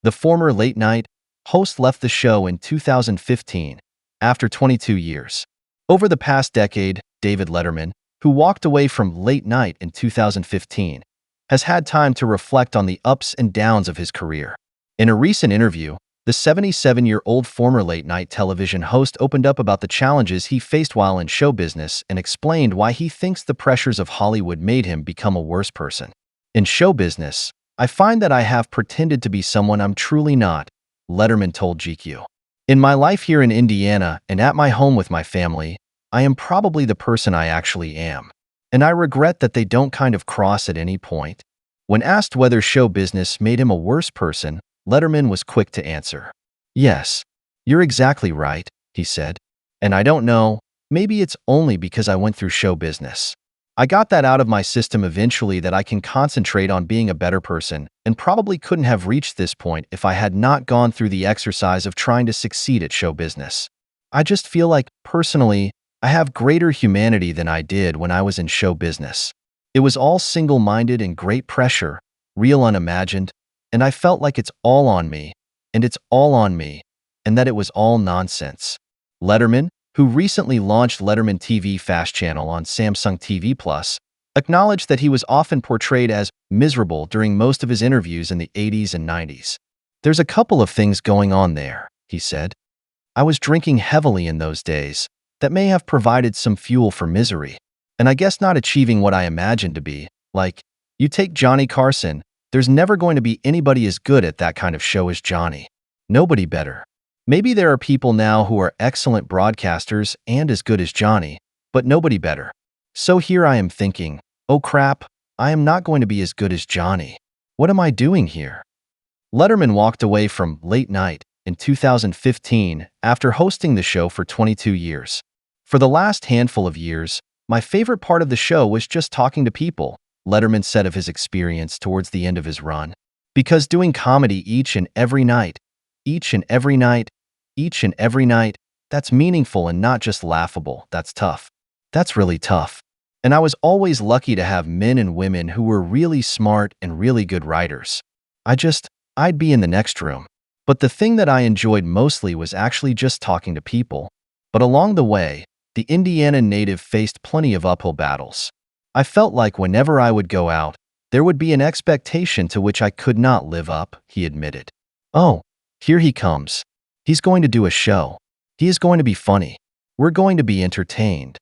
The former late-night host left the show in 2015 after 22 years. Over the past decade, David Letterman, who walked away from late night in 2015, has had time to reflect on the ups and downs of his career. In a recent interview, the 77-year-old former late-night television host opened up about the challenges he faced while in show business and explained why he thinks the pressures of Hollywood made him become a worse person. In show business, I find that I have pretended to be someone I'm truly not, Letterman told GQ. In my life here in Indiana and at my home with my family, I am probably the person I actually am. And I regret that they don't kind of cross at any point. When asked whether show business made him a worse person, Letterman was quick to answer. Yes, you're exactly right, he said. And I don't know, maybe it's only because I went through show business. I got that out of my system eventually that I can concentrate on being a better person and probably couldn't have reached this point if I had not gone through the exercise of trying to succeed at show business. I just feel like, personally, I have greater humanity than I did when I was in show business. It was all single-minded and great pressure, real unimagined, and I felt like it's all on me, and it's all on me, and that it was all nonsense. Letterman, who recently launched Letterman TV Fast Channel on Samsung TV Plus, acknowledged that he was often portrayed as miserable during most of his interviews in the 80s and 90s. There's a couple of things going on there, he said. I was drinking heavily in those days. That may have provided some fuel for misery. And I guess not achieving what I imagined to be. Like, you take Johnny Carson, there's never going to be anybody as good at that kind of show as Johnny. Nobody better. Maybe there are people now who are excellent broadcasters and as good as Johnny, but nobody better. So here I am thinking, oh crap, I am not going to be as good as Johnny. What am I doing here? Letterman walked away from Late Night in 2015 after hosting the show for 22 years. For the last handful of years, my favorite part of the show was just talking to people, Letterman said of his experience towards the end of his run. Because doing comedy each and every night, that's meaningful and not just laughable, that's tough. That's really tough. And I was always lucky to have men and women who were really smart and really good writers. I'd be in the next room. But the thing that I enjoyed mostly was actually just talking to people. But along the way, the Indiana native faced plenty of uphill battles. I felt like whenever I would go out, there would be an expectation to which I could not live up, he admitted. Oh, here he comes. He's going to do a show. He is going to be funny. We're going to be entertained.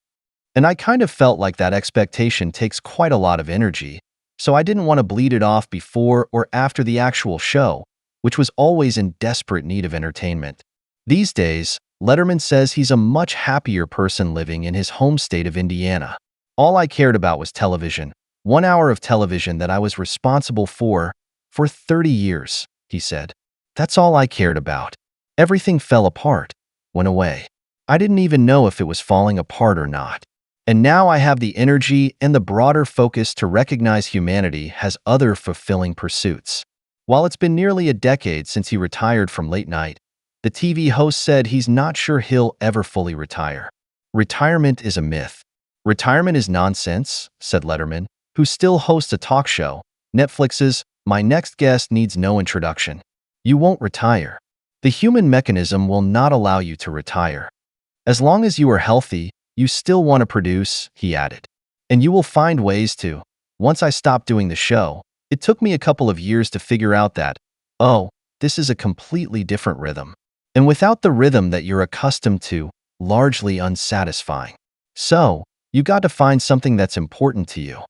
And I kind of felt like that expectation takes quite a lot of energy, so I didn't want to bleed it off before or after the actual show, which was always in desperate need of entertainment. These days, Letterman says he's a much happier person living in his home state of Indiana. All I cared about was television, 1 hour of television that I was responsible for 30 years, he said. That's all I cared about. Everything fell apart, went away. I didn't even know if it was falling apart or not. And now I have the energy and the broader focus to recognize humanity has other fulfilling pursuits. While it's been nearly a decade since he retired from Late Night, the TV host said he's not sure he'll ever fully retire. Retirement is a myth. Retirement is nonsense, said Letterman, who still hosts a talk show, Netflix's My Next Guest Needs No Introduction. You won't retire. The human mechanism will not allow you to retire. As long as you are healthy, you still want to produce, he added. And you will find ways to. Once I stopped doing the show, it took me a couple of years to figure out that, oh, this is a completely different rhythm. And without the rhythm that you're accustomed to, largely unsatisfying. So, you got to find something that's important to you.